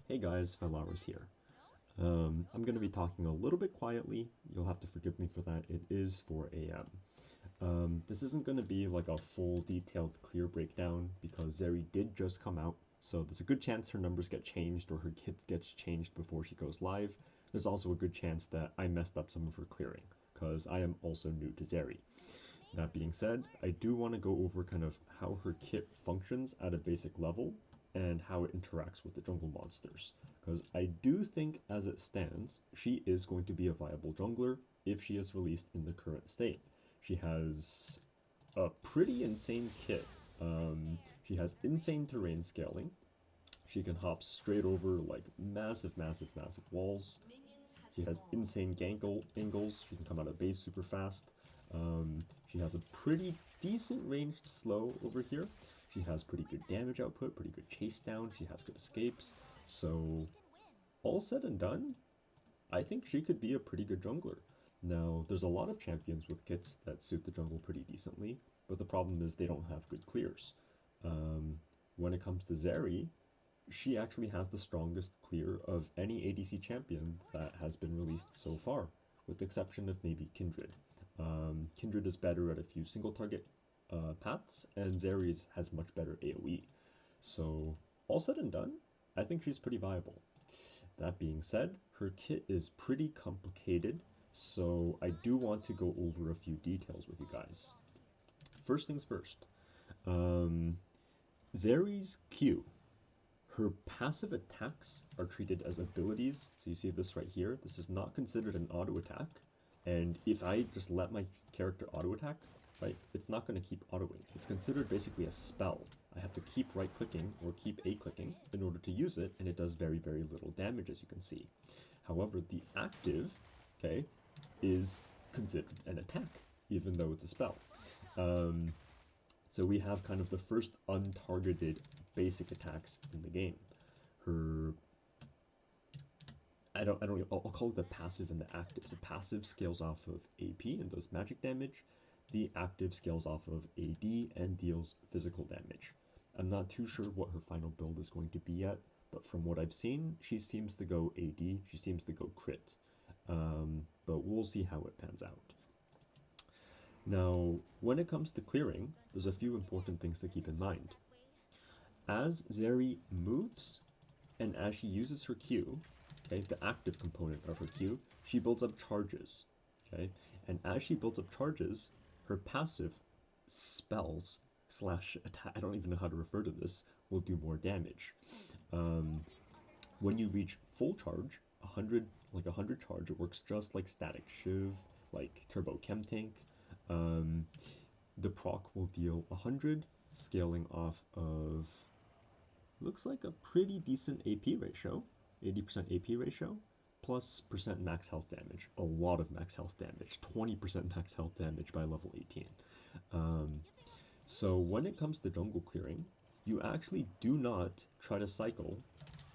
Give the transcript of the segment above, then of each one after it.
Hey guys, Valara's here. I'm going to be talking a little bit quietly. You'll have to forgive me for that. It is 4 a.m. This isn't going to be like a full detailed clear breakdown because Zeri did just come out, so there's a good chance her numbers get changed or her kit gets changed before she goes live. There's also a good chance that I messed up some of her clearing because I am also new to Zeri. That being said, I do want to go over kind of how her kit functions at a basic level and how it interacts with the jungle monsters. Because I do think, as it stands, she is going to be a viable jungler if she is released in the current state. She has a pretty insane kit. She has insane terrain scaling. She can hop straight over like massive walls. She has insane gangle angles. She can come out of base super fast. She has a pretty decent ranged slow over here. She has pretty good damage output, pretty good chase down. She has good escapes. So, all said and done, I think she could be a pretty good jungler. Now, there's a lot of champions with kits that suit the jungle pretty decently, but the problem is they don't have good clears. When it comes to Zeri, she actually has the strongest clear of any ADC champion that has been released so far, with the exception of maybe Kindred. Kindred is better at a few single target paths, and Zeri has much better AoE. So, all said and done, I think she's pretty viable. That being said, her kit is pretty complicated, so I do want to go over a few details with you guys. First things first, Zeri's Q. Her passive attacks are treated as abilities, so you see this right here. This is not considered an auto attack, and if I just let my character auto attack, right, it's not going to keep autoing. It's considered basically a spell. I have to keep right clicking or keep A clicking in order to use it, and it does very little damage, as you can see. However, the active, okay, is considered an attack, even though it's a spell. So we have kind of the first untargeted basic attacks in the game. Her, I'll call it the passive and the active. The passive scales off of AP and does magic damage. The active scales off of AD and deals physical damage. I'm not too sure what her final build is going to be yet, but from what I've seen, she seems to go AD, she seems to go crit. But we'll see how it pans out. Now, when it comes to clearing, there's a few important things to keep in mind. As Zeri moves, and as she uses her Q, okay, the active component of her Q, she builds up charges, okay? And as she builds up charges, her passive spells slash attack, I don't even know how to refer to this, will do more damage. When you reach full charge, 100 charge, it works just like static shiv, like turbo chem tank. The proc will deal 100, scaling off of, looks like a pretty decent AP ratio, 80% AP ratio, plus percent max health damage, a lot of max health damage, 20% max health damage by level 18. So when it comes to jungle clearing, you actually do not try to cycle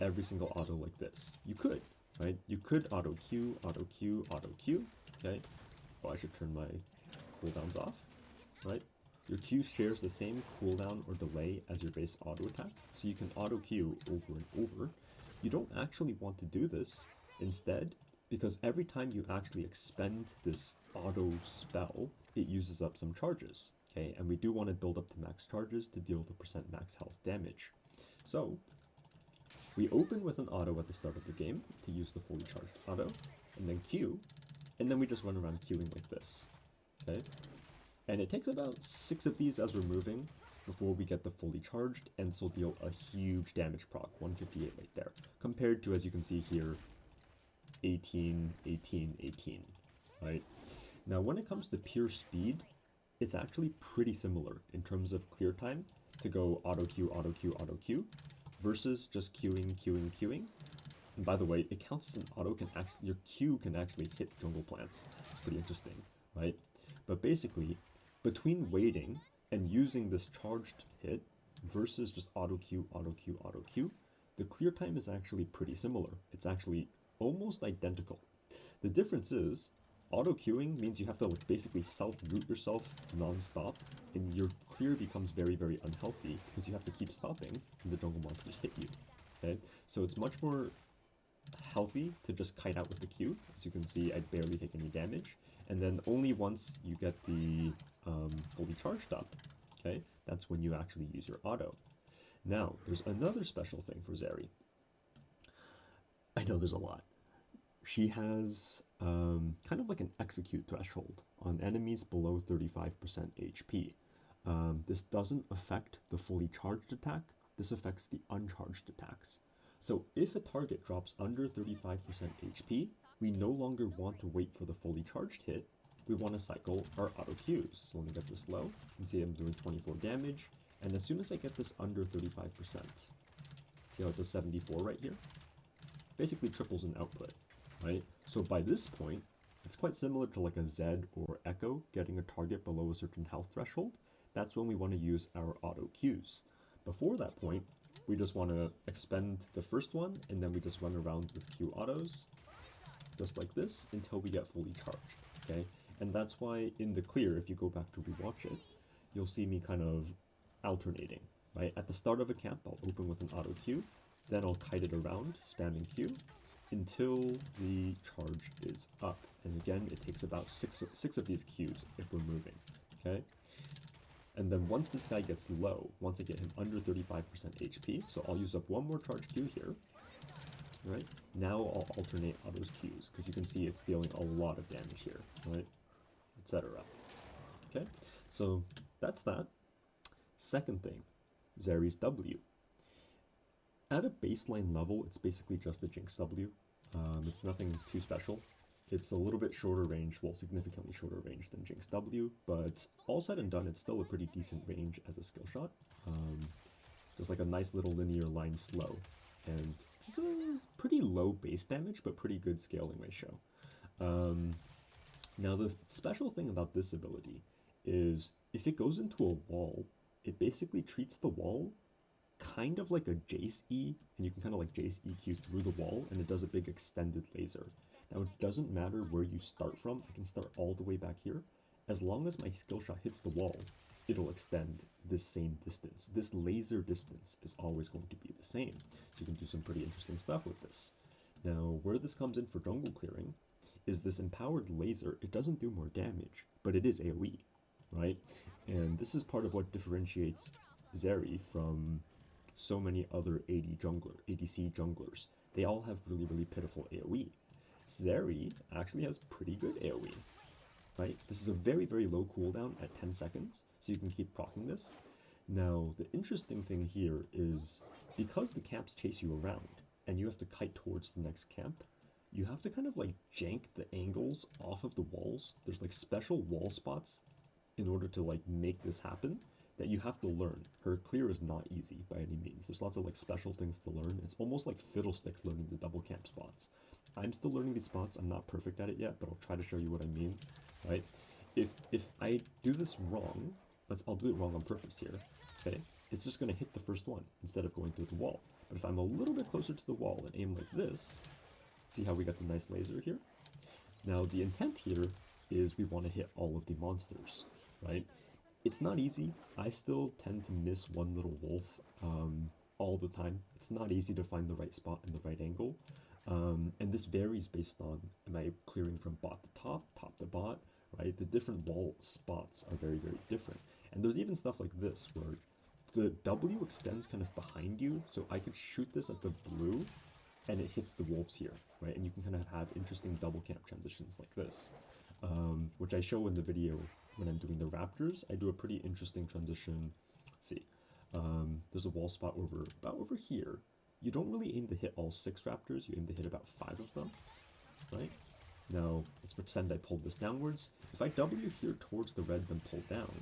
every single auto like this. You could, right? You could auto Q, auto Q, auto Q, okay? Oh, I should turn my cooldowns off, right? Your Q shares the same cooldown or delay as your base auto attack, so you can auto Q over and over. You don't actually want to do this instead, because every time you actually expend this auto spell, it uses up some charges, okay? And we do want to build up to max charges to deal the percent max health damage. So, we open with an auto at the start of the game to use the fully charged auto, and then Q, and then we just run around queuing like this, okay? And it takes about 6 of these as we're moving before we get the fully charged, and this will deal a huge damage proc, 158 right there, compared to, as you can see here, 18, 18, 18, right? Now, when it comes to pure speed, it's actually pretty similar in terms of clear time to go auto Q, auto Q, auto Q, versus just queuing. And by the way, it counts as an auto, your Q can actually hit jungle plants. It's pretty interesting, right? But basically, between waiting and using this charged hit versus just auto Q, the clear time is actually pretty similar. It's actually almost identical. The difference is, auto queuing means you have to like basically self-root yourself non-stop, and your clear becomes very unhealthy because you have to keep stopping when the jungle monsters hit you. Okay, so it's much more healthy to just kite out with the Q. As you can see, I barely take any damage. And then only once you get the fully charged up, okay, that's when you actually use your auto. Now, there's another special thing for Zeri. I know there's a lot. She has kind of like an execute threshold on enemies below 35% HP. This doesn't affect the fully charged attack, this affects the uncharged attacks. So if a target drops under 35% HP, we no longer want to wait for the fully charged hit, we want to cycle our auto Qs. So let me get this low, you can see I'm doing 24 damage, and as soon as I get this under 35%, see how it does 74 right here? Basically triples in output, right? So by this point, it's quite similar to like a Zed or Echo getting a target below a certain health threshold. That's when we want to use our auto Qs. Before that point, we just want to expend the first one, and then we just run around with Q autos, just like this, until we get fully charged, okay? And that's why in the clear, if you go back to rewatch it, you'll see me kind of alternating, right? At the start of a camp, I'll open with an auto Q, then I'll kite it around, spamming Q, until the charge is up. And again, it takes about six of these Qs if we're moving, okay? And then once this guy gets low, once I get him under 35% HP, so I'll use up one more charge Q here, right? Now I'll alternate autos Qs, because you can see it's dealing a lot of damage here, right? Etc. Okay, so that's that. Second thing, Zeri's W. At a baseline level, it's basically just a Jinx W. It's nothing too special. It's a little bit shorter range, well, significantly shorter range than Jinx W, but all said and done, it's still a pretty decent range as a skill shot. Just like a nice little linear line slow, and it's a pretty low base damage, but pretty good scaling ratio. Now, the special thing about this ability is if it goes into a wall, it basically treats the wall kind of like a Jace E, and you can kind of like Jace EQ through the wall, and it does a big extended laser. Now, it doesn't matter where you start from. I can start all the way back here. As long as my skill shot hits the wall, it'll extend this same distance. This laser distance is always going to be the same. So you can do some pretty interesting stuff with this. Now, where this comes in for jungle clearing is this empowered laser. It doesn't do more damage, but it is AoE, right? And this is part of what differentiates Zeri from so many other ADC junglers. They all have really, really pitiful AoE. Zeri actually has pretty good AoE, right? This is a very, very low cooldown at 10 seconds, so you can keep proccing this. Now, the interesting thing here is because the camps chase you around and you have to kite towards the next camp, you have to kind of like jank the angles off of the walls. There's like special wall spots in order to like make this happen that you have to learn. Her clear is not easy by any means. There's lots of like special things to learn. It's almost like fiddlesticks learning the double camp spots. I'm still learning these spots. I'm not perfect at it yet, but I'll try to show you what I mean, right? If I do this wrong, I'll do it wrong on purpose here, okay? It's just gonna hit the first one instead of going through the wall. But if I'm a little bit closer to the wall and aim like this, see how we got the nice laser here? Now the intent here is we want to hit all of the monsters, right? It's not easy. I still tend to miss one little wolf all the time. It's not easy to find the right spot and the right angle. And this varies based on, am I clearing from bot to top to bot, right? The different wall spots are very, very different. And there's even stuff like this where the W extends kind of behind you, so I could shoot this at the blue and it hits the wolves here, right? And you can kind of have interesting double camp transitions like this, which I show in the video when I'm doing the raptors. I do a pretty interesting transition. Let's see. There's a wall spot about over here. You don't really aim to hit all 6 raptors, you aim to hit about 5 of them, right? Now, let's pretend I pulled this downwards. If I W here towards the red, then pull down,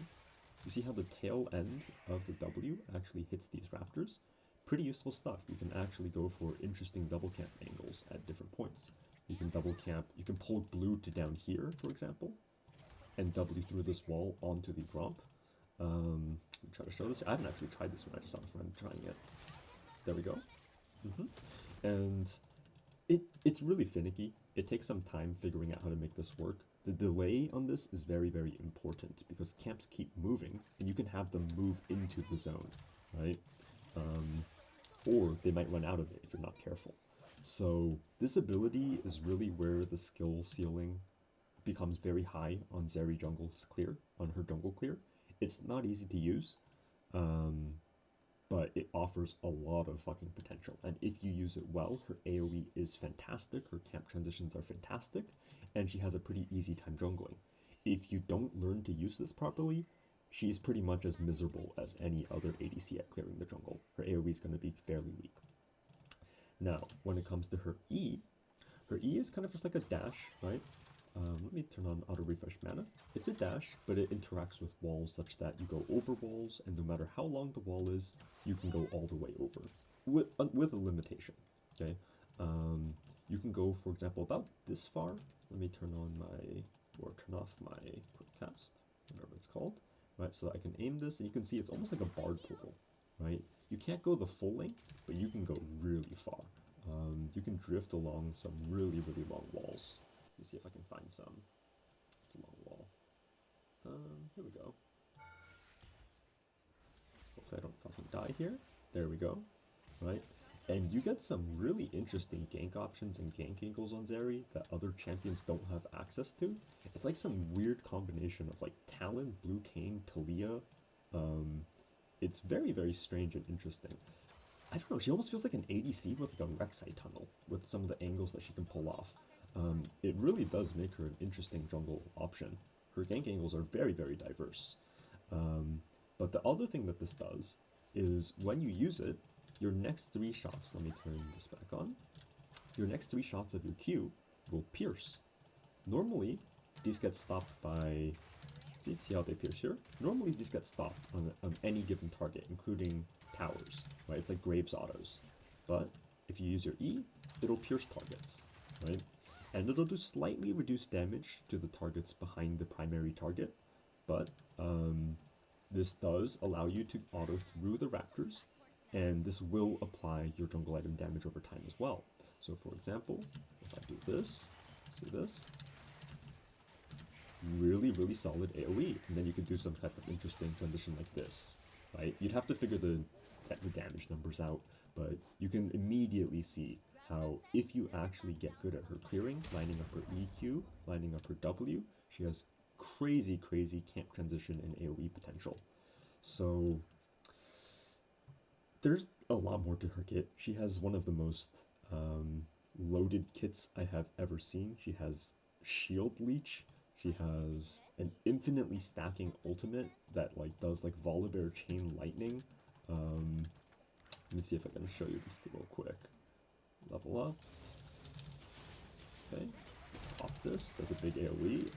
you see how the tail end of the W actually hits these raptors? Pretty useful stuff. You can actually go for interesting double camp angles at different points. You can double camp, you can pull blue to down here, for example, and W through this wall onto the romp. Let me try to show this. I haven't actually tried this one, I just saw a friend trying it. There we go. And it's really finicky. It takes some time figuring out how to make this work. The delay on this is very, very important because camps keep moving and you can have them move into the zone, right? or they might run out of it if you're not careful. So this ability is really where the skill ceiling becomes very high on Zeri jungle's clear, on her jungle clear. It's not easy to use, but it offers a lot of fucking potential. And if you use it well, her AoE is fantastic, her camp transitions are fantastic, and she has a pretty easy time jungling. If you don't learn to use this properly, she's pretty much as miserable as any other ADC at clearing the jungle. Her AoE is going to be fairly weak. Now, when it comes to her E is kind of just like a dash, right? Let me turn on auto refresh mana. It's a dash, but it interacts with walls such that you go over walls, and no matter how long the wall is, you can go all the way over, with a limitation, okay? You can go, for example, about this far. Let me turn off my quick cast, whatever it's called, right? So I can aim this, and you can see it's almost like a bard portal, right? You can't go the full length, but you can go really far. You can drift along some really, really long walls. Let me see if I can find some. It's a long wall. Here we go. Hopefully I don't fucking die here. There we go. Right? And you get some really interesting gank options and gank angles on Zeri that other champions don't have access to. It's like some weird combination of like Talon, Blue Kayn, Talia. It's very, very strange and interesting. I don't know, she almost feels like an ADC with like a Rek'Sai tunnel with some of the angles that she can pull off. It really does make her an interesting jungle option. Her gank angles are very, very diverse. But the other thing that this does is when you use it, your next 3 shots, let me turn this back on, your next 3 shots of your Q will pierce. Normally, these get stopped by, see how they pierce here? Normally these get stopped on any given target, including towers, right? It's like Graves autos. But if you use your E, it'll pierce targets, right? And it'll do slightly reduced damage to the targets behind the primary target, but this does allow you to auto through the raptors, and this will apply your jungle item damage over time as well. So for example, if I do this, see this? Really, really solid AoE, and then you can do some type of interesting transition like this, right? You'd have to figure the damage numbers out, but you can immediately see how if you actually get good at her clearing, lining up her EQ, lining up her W, she has crazy, crazy camp transition and AoE potential. So there's a lot more to her kit. She has one of the most loaded kits I have ever seen. She has Shield Leech. She has an infinitely stacking ultimate that like does like Volibear Chain Lightning. Let me see if I can show you this real quick. Level up. Okay. Pop this. Does a big AoE.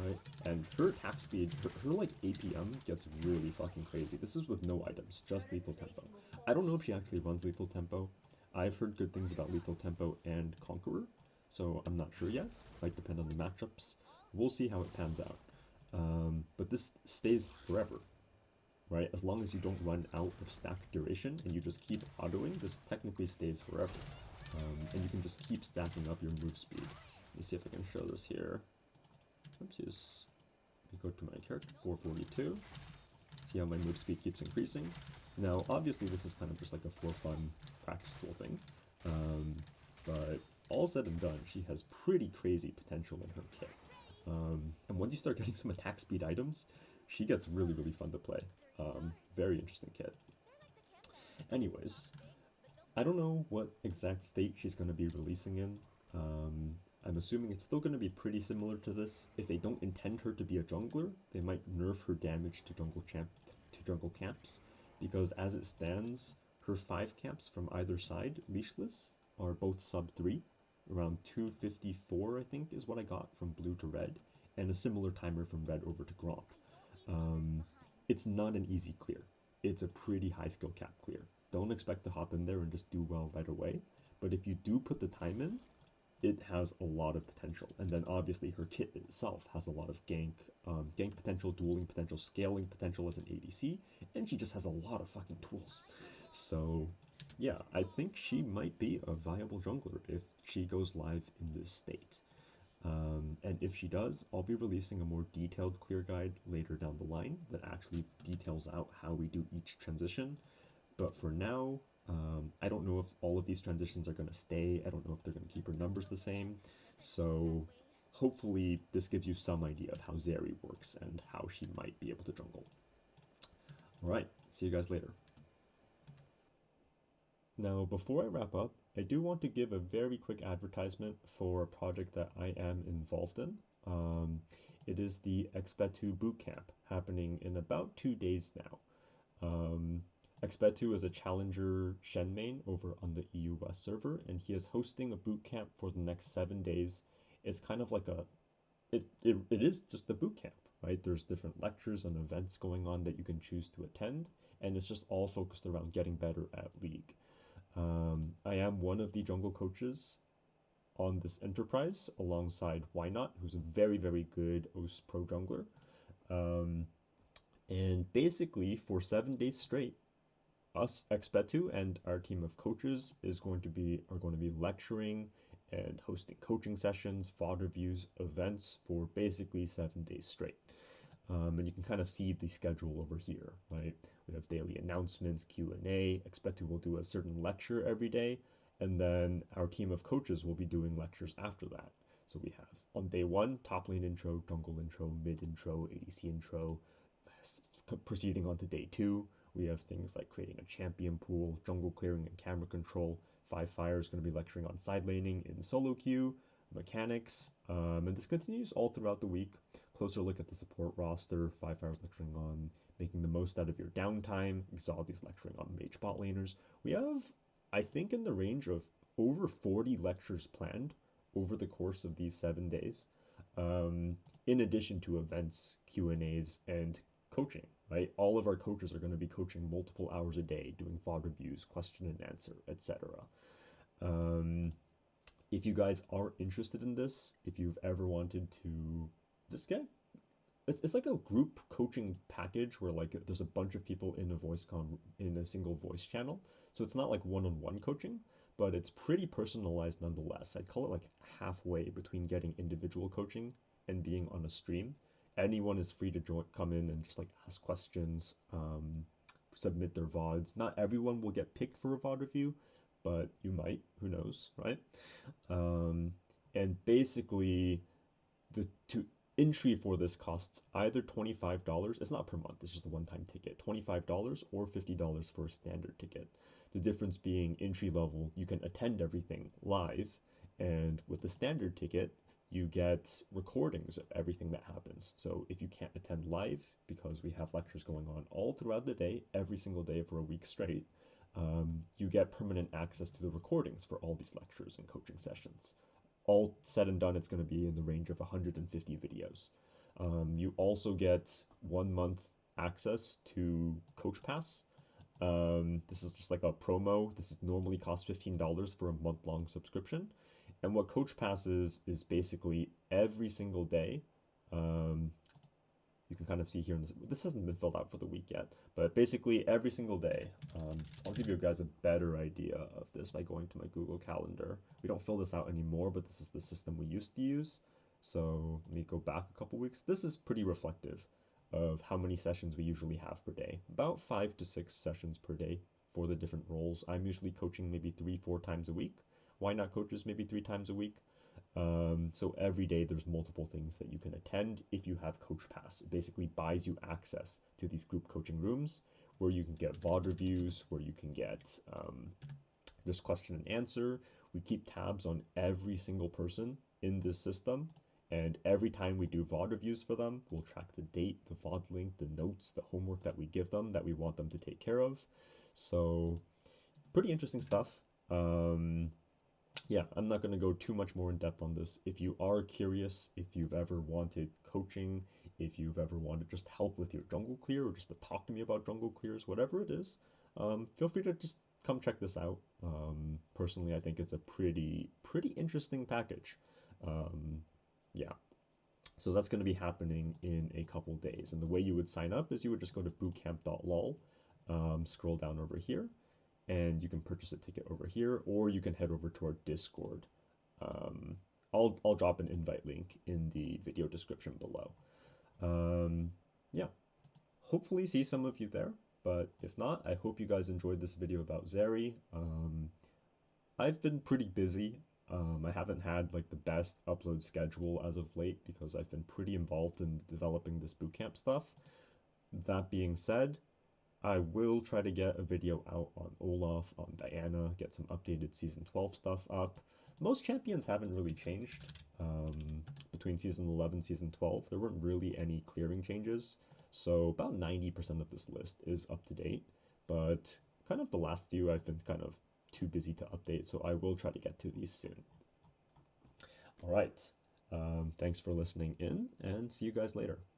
Right? And her attack speed, her like APM gets really fucking crazy. This is with no items, just lethal tempo. I don't know if she actually runs lethal tempo. I've heard good things about lethal tempo and Conqueror, so I'm not sure yet. Might depend on the matchups. We'll see how it pans out. But this stays forever, right? As long as you don't run out of stack duration and you just keep autoing, this technically stays forever. And you can just keep stacking up your move speed. Let me see if I can show this here. Oopsies. Let me go to my character, 442. See how my move speed keeps increasing. Now, obviously, this is kind of just like a for fun practice tool thing. But all said and done, she has pretty crazy potential in her kit. And once you start getting some attack speed items, she gets really, really fun to play. Very interesting kit. Anyways, I don't know what exact state she's going to be releasing in. I'm assuming it's still going to be pretty similar to this. If they don't intend her to be a jungler, they might nerf her damage to jungle camps, because as it stands, her 5 camps from either side, leashless, are both sub 3. Around 254, I think, is what I got from blue to red, and a similar timer from red over to Gromp. It's not an easy clear. It's a pretty high skill cap clear. Don't expect to hop in there and just do well right away, but if you do put the time in, it has a lot of potential. And then obviously her kit itself has a lot of gank potential, dueling potential, scaling potential as an ADC, and she just has a lot of fucking tools. So yeah, I think she might be a viable jungler if she goes live in this state. And if she does, I'll be releasing a more detailed clear guide later down the line that actually details out how we do each transition. But for now, I don't know if all of these transitions are going to stay. I don't know if they're going to keep her numbers the same. So hopefully this gives you some idea of how Zeri works and how she might be able to jungle. Alright, see you guys later. Now, before I wrap up, I do want to give a very quick advertisement for a project that I am involved in. It is the xPetu Bootcamp happening in about 2 days now. xPetu is a challenger Shen main over on the EU West server, and he is hosting a bootcamp for the next 7 days. It's kind of like it is just a bootcamp, right? There's different lectures and events going on that you can choose to attend, and it's just all focused around getting better at League. I am one of the jungle coaches on this enterprise alongside Why Not, who's a very, very good OS pro jungler. And basically, for 7 days straight, us, xPetu, and our team of coaches are going to be lecturing and hosting coaching sessions, VOD reviews, events for basically 7 days straight. And you can kind of see the schedule over here, right? We have daily announcements, Q&A. xPetu will do a certain lecture every day, and then our team of coaches will be doing lectures after that. So we have on day 1, top lane intro, jungle intro, mid intro, ADC intro. Proceeding on to day 2, we have things like creating a champion pool, jungle clearing and camera control. 5Fire is going to be lecturing on side laning in solo queue, mechanics, and this continues all throughout the week. Closer look at the support roster. 5Fire is lecturing on making the most out of your downtime. We saw these lecturing on mage bot laners. We have, I think, in the range of over 40 lectures planned over the course of these 7 days, in addition to events, Q&As, and coaching, right? All of our coaches are going to be coaching multiple hours a day, doing VOD reviews, question and answer, etc. If you guys are interested in this, if you've ever wanted to just get, it's like a group coaching package where like there's a bunch of people in a single voice channel. So it's not like one-on-one coaching, but it's pretty personalized nonetheless. I'd call it like halfway between getting individual coaching and being on a stream. Anyone is free to come in and just like ask questions, submit their VODs. Not everyone will get picked for a VOD review, but you might, who knows, right? And basically the entry for this costs either $25, it's not per month, it's just a one-time ticket, $25 or $50 for a standard ticket. The difference being entry level, you can attend everything live, and with the standard ticket, you get recordings of everything that happens. So if you can't attend live, because we have lectures going on all throughout the day, every single day for a week straight, you get permanent access to the recordings for all these lectures and coaching sessions. All said and done, it's going to be in the range of 150 videos. You also get 1 month access to Coach Pass. This is just like a promo. This normally costs $15 for a month-long subscription. And what Coach Pass is basically every single day. You can kind of see here, this hasn't been filled out for the week yet, but basically every single day, I'll give you guys a better idea of this by going to my Google Calendar. We don't fill this out anymore, but this is the system we used to use. So let me go back a couple weeks. This is pretty reflective of how many sessions we usually have per day. About 5 to 6 sessions per day for the different roles. I'm usually coaching maybe 3-4 times a week. Why Not coaches maybe 3 times a week. So every day there's multiple things that you can attend if you have Coach Pass. It basically buys you access to these group coaching rooms where you can get VOD reviews, where you can get just question and answer. We keep tabs on every single person in this system, and every time we do VOD reviews for them, we'll track the date, the VOD link, the notes, the homework that we give them that we want them to take care of. So pretty interesting stuff. Yeah, I'm not going to go too much more in depth on this. If you are curious, if you've ever wanted coaching, if you've ever wanted just help with your jungle clear or just to talk to me about jungle clears, whatever it is, feel free to just come check this out. Personally, I think it's a pretty interesting package. Yeah. So that's going to be happening in a couple days. And the way you would sign up is you would just go to bootcamp.lol, scroll down over here, and you can purchase a ticket over here, or you can head over to our Discord I'll drop an invite link in the video description below. Yeah, hopefully see some of you there, but if not, I hope you guys enjoyed this video about Zeri. I've been pretty busy. I haven't had like the best upload schedule as of late because I've been pretty involved in developing this bootcamp stuff. That being said, I will try to get a video out on Olaf, on Diana, get some updated Season 12 stuff up. Most champions haven't really changed between Season 11 and Season 12. There weren't really any clearing changes, so about 90% of this list is up to date, but kind of the last few I've been kind of too busy to update, so I will try to get to these soon. All right, thanks for listening in, and see you guys later.